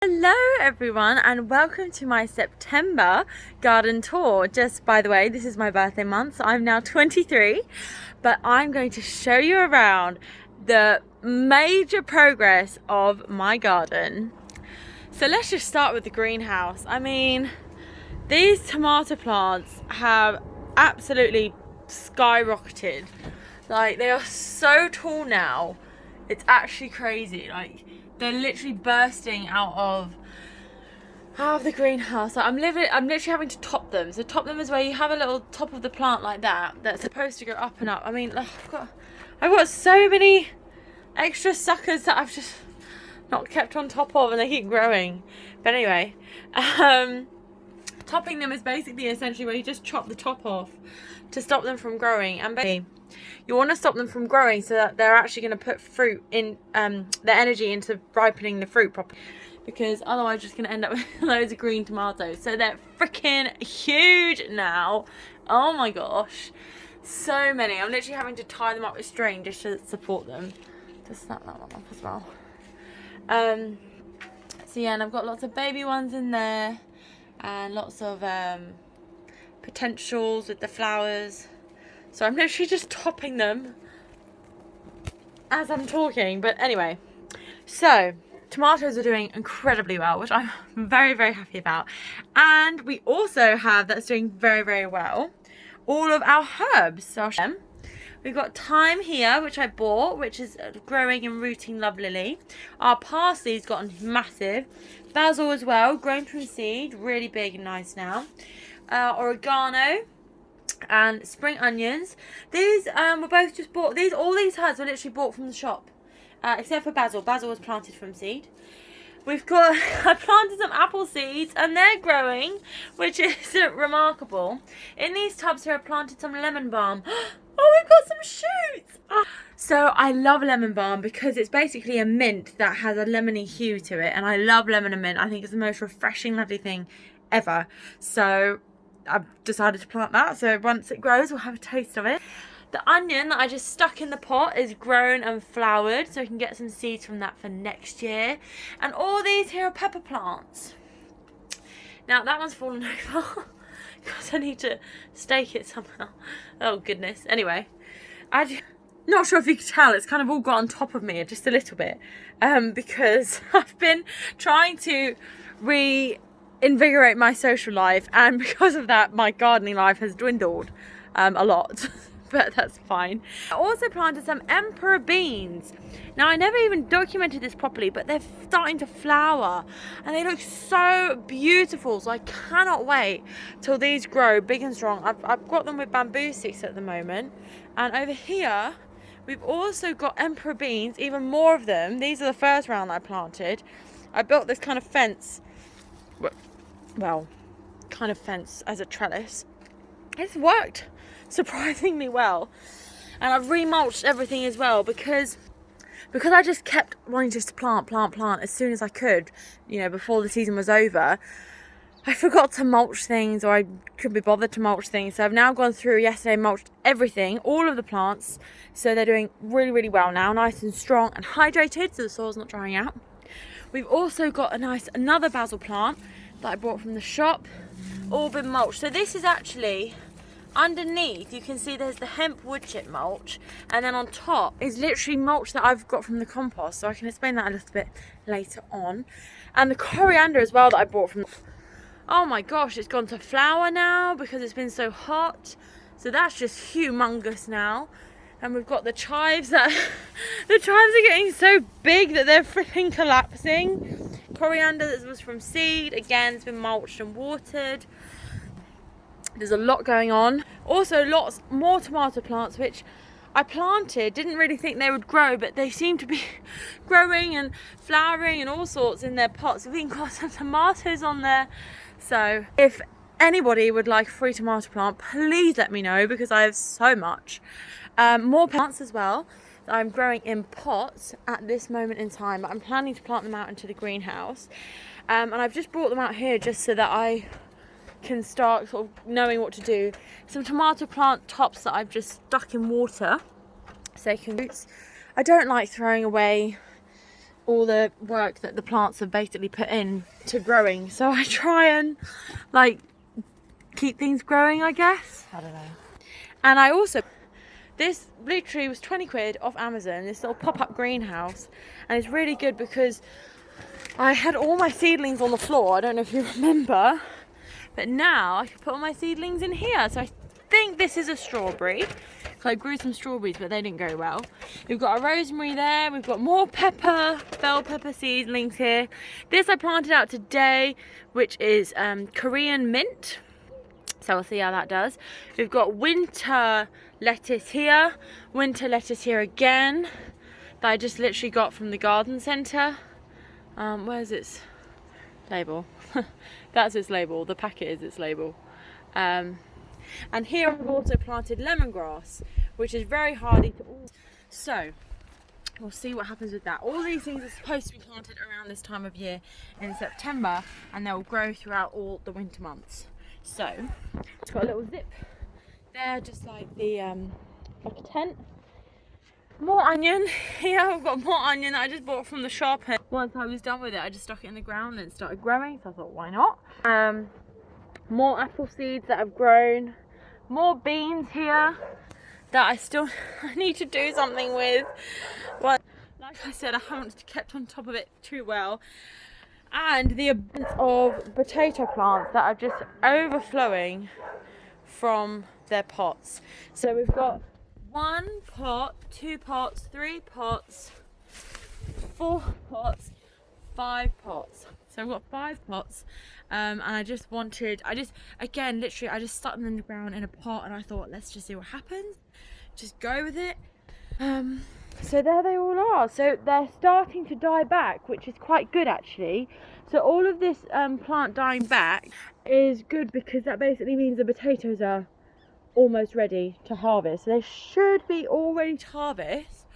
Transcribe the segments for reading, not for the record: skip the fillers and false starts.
Hello everyone and welcome to my September garden tour. Just by the way, this is my birthday month, so I'm now 23, but I'm going to show you around the major progress of my garden. So let's just start with the greenhouse. I mean, these tomato plants have absolutely skyrocketed. Like, they are so tall now, it's actually crazy. Like, they're literally bursting out of the greenhouse. Like, I'm literally having to top them. So top them is where you have a little top of the plant like that that's supposed to go up and up. I mean, I've got so many extra suckers that I've just not kept on top of, and they keep growing. But anyway, topping them is basically essentially where you just chop the top off to stop them from growing. And basically, you want to stop them from growing so that they're actually going to put fruit in, their energy into ripening the fruit properly, because otherwise you're just going to end up with loads of green tomatoes. So they're freaking huge now. Oh my gosh, so many. I'm literally having to tie them up with string just to support them. Just snap that one off as well. So yeah, and I've got lots of baby ones in there and lots of potentials with the flowers. So I'm literally just topping them as I'm talking. But anyway, so tomatoes are doing incredibly well, which I'm very, very happy about. And we also have, that's doing very, very well, all of our herbs. So we've got thyme here, which I bought, which is growing and rooting lovely. Our parsley's gotten massive. Basil as well, grown from seed, really big and nice now. Oregano and spring onions. These were both just bought. All these herbs were literally bought from the shop, except for basil. Basil was planted from seed. We've got I planted some apple seeds and they're growing, which is remarkable. In these tubs here I planted some lemon balm. Oh, we've got some shoots. Oh. So I love lemon balm because it's basically a mint that has a lemony hue to it, and I love lemon and mint. I think it's the most refreshing, lovely thing ever. So I've decided to plant that, so once it grows we'll have a taste of it. The onion that I just stuck in the pot is grown and flowered, so we can get some seeds from that for next year. And all these here are pepper plants. Now that one's fallen over because I need to stake it somehow. Oh goodness. Anyway, I'm not sure if you can tell, it's kind of all got on top of me just a little bit, because I've been trying to reinvigorate my social life, and because of that my gardening life has dwindled a lot. But that's fine. I also planted some emperor beans. Now I never even documented this properly, but they're starting to flower and they look so beautiful, so I cannot wait till these grow big and strong. I've got them with bamboo sticks at the moment, and over here we've also got emperor beans, even more of them. These are the first round I planted. I built this kind of fence, well, kind of fence as a trellis. It's worked surprisingly well, and I've remulched everything as well because I just kept wanting just to plant as soon as I could, you know, before the season was over. I forgot to mulch things, or I couldn't be bothered to mulch things, so I've now gone through yesterday, mulched everything, all of the plants, so they're doing really, really well now, nice and strong and hydrated, so the soil's not drying out. We've also got another basil plant that I bought from the shop, all been mulched. So this is actually underneath, you can see there's the hemp wood chip mulch, and then on top is literally mulch that I've got from the compost, so I can explain that a little bit later on. And the coriander as well that I bought from, oh my gosh, it's gone to flower now because it's been so hot, so that's just humongous now. And we've got the chives that the chives are getting so big that they're freaking collapsing. Coriander that was from seed, again, it's been mulched and watered. There's a lot going on. Also lots more tomato plants which I planted, didn't really think they would grow, but they seem to be growing and flowering and all sorts in their pots. We've even got some tomatoes on there. So if anybody would like a free tomato plant, please let me know, because I have so much. More plants as well that I'm growing in pots at this moment in time, but I'm planning to plant them out into the greenhouse. And I've just brought them out here just so that I can start sort of knowing what to do. Some tomato plant tops that I've just stuck in water so they can roots. I don't like throwing away all the work that the plants have basically put in to growing. So I try and like keep things growing, I guess. I don't know. And I also, this literally was 20 quid off Amazon, this little pop-up greenhouse, and it's really good because I had all my seedlings on the floor, I don't know if you remember, but now I can put all my seedlings in here. So I think this is a strawberry. I grew some strawberries, but they didn't go well. We've got a rosemary there. We've got more pepper, bell pepper seedlings here. This I planted out today, which is Korean mint. So we'll see how that does. We've got winter lettuce here. Winter lettuce here again. That I just literally got from the garden centre. Where's its label? That's its label. The packet is its label. And here I've also planted lemongrass, which is very hardy to all. So we'll see what happens with that. All these things are supposed to be planted around this time of year in September, and they'll grow throughout all the winter months. So it's got a little zip there, just like the like a tent. More onion here. I've got more onion that I just bought from the shop, and once I was done with it I just stuck it in the ground and it started growing, so I thought why not. More apple seeds that have grown. More beans here that I need to do something with. Well, like I said, I haven't kept on top of it too well. And the abundance of potato plants that are just overflowing from their pots. So we've got 1 pot, 2 pots, 3 pots, 4 pots, 5 pots. So I've got 5 pots, and I just again, literally, I just stuck them in the ground in a pot, and I thought, let's just see what happens. Just go with it. So there they all are. So they're starting to die back, which is quite good actually. So all of this plant dying back is good because that basically means the potatoes are almost ready to harvest. So they should be all ready to harvest,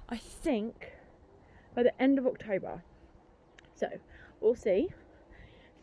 I think, by the end of October. So we'll see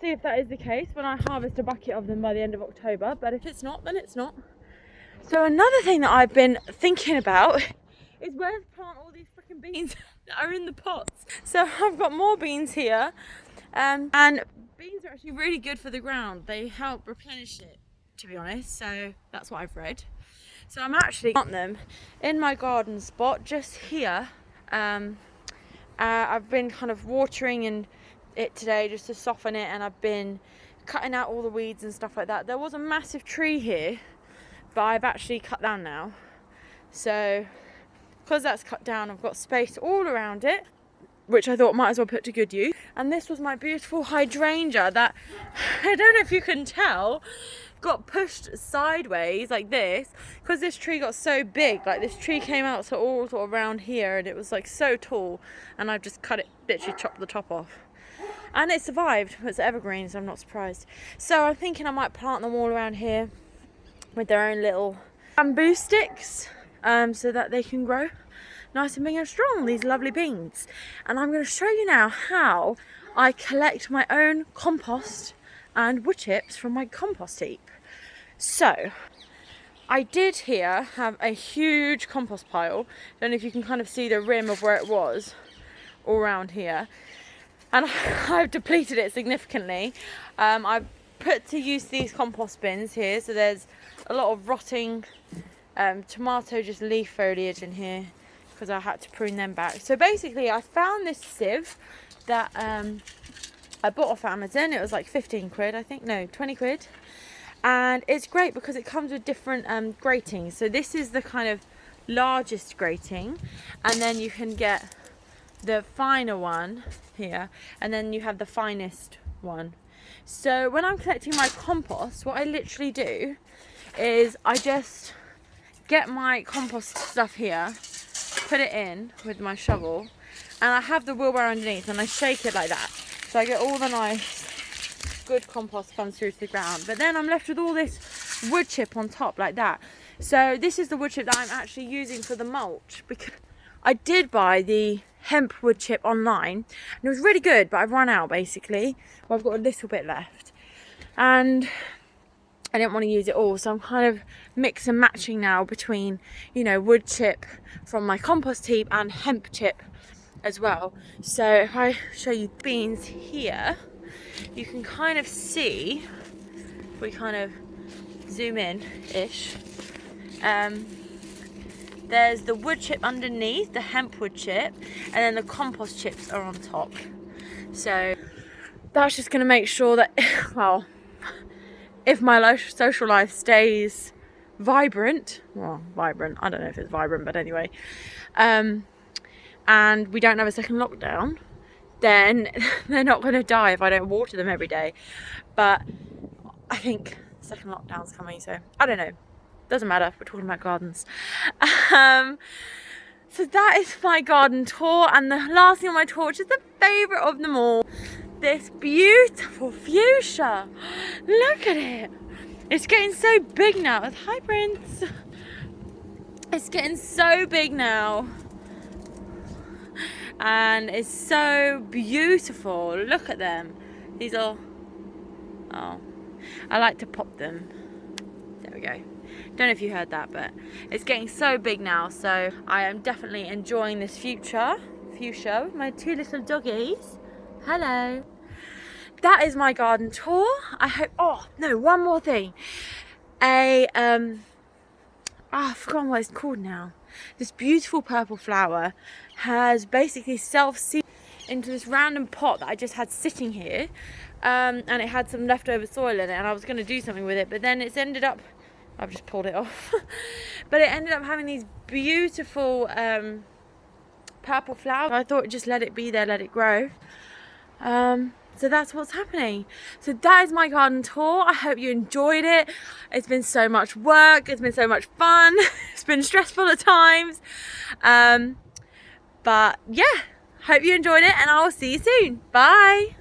if that is the case when I harvest a bucket of them by the end of October. But if it's not, then it's not. So another thing that I've been thinking about is where to plant all these freaking beans that are in the pots. So I've got more beans here, and beans are actually really good for the ground. They help replenish it, to be honest. So that's what I've read. So I'm actually planting them in my garden spot just here. I've been kind of watering it today just to soften it, and I've been cutting out all the weeds and stuff like that. There was a massive tree here, but I've actually cut down now. So because that's cut down, I've got space all around it, which I thought might as well put to good use. And this was my beautiful hydrangea that, I don't know if you can tell, got pushed sideways like this because this tree got so big. Like this tree came out so all sort of around here, and it was like so tall, and I've just cut it, literally chopped the top off. And it survived. It's evergreen, so I'm not surprised. So I'm thinking I might plant them all around here with their own little bamboo sticks, so that they can grow nice and big and strong, these lovely beans. And I'm going to show you now how I collect my own compost and wood chips from my compost heap. So I did here have a huge compost pile. Don't know if you can kind of see the rim of where it was all around here, and I've depleted it significantly. I've put to use these compost bins here, so there's a lot of rotting tomato just leaf foliage in here because I had to prune them back. So basically I found this sieve that I bought off Amazon. It was like 15 quid, I think, no, 20 quid. And it's great because it comes with different gratings. So this is the kind of largest grating, and then you can get the finer one here, and then you have the finest one. So when I'm collecting my compost, what I literally do is I just get my compost stuff here, put it in with my shovel, and I have the wheelbarrow underneath, and I shake it like that. So I get all the nice, good compost comes through to the ground. But then I'm left with all this wood chip on top like that. So this is the wood chip that I'm actually using for the mulch, because I did buy the hemp wood chip online and it was really good, but I've run out basically. Well, I've got a little bit left and I didn't want to use it all, so I'm kind of mix and matching now between, you know, wood chip from my compost heap and hemp chip as well. So if I show you beans here, you can kind of see, if we kind of zoom in-ish, there's the wood chip underneath, the hemp wood chip, and then the compost chips are on top. So that's just going to make sure that, well, if my social life stays vibrant, I don't know if it's vibrant, but anyway, and we don't have a second lockdown, then they're not going to die if I don't water them every day. But I think the second lockdown's coming, so I don't know. Doesn't matter, we're talking about gardens. So that is my garden tour, and the last thing on my tour, which is the favourite of them all, this beautiful fuchsia. Look at it. It's getting so big now. Hi, Prince. It's getting so big now. And it's so beautiful. Look at them. These are, oh, I like to pop them. There we go. Don't know if you heard that, but it's getting so big now. So I am definitely enjoying this fuchsia with my two little doggies. Hello. That is my garden tour. I hope, oh no, one more thing. I've forgotten what it's called now. This beautiful purple flower has basically self-seeded into this random pot that I just had sitting here. And it had some leftover soil in it, and I was going to do something with it, but then it's ended up, I've just pulled it off. But it ended up having these beautiful purple flowers. I thought just let it be there, let it grow. So that's what's happening. So that is my garden tour. I hope you enjoyed it. It's been so much work. It's been so much fun. It's been stressful at times. But yeah, hope you enjoyed it, and I will see you soon. Bye.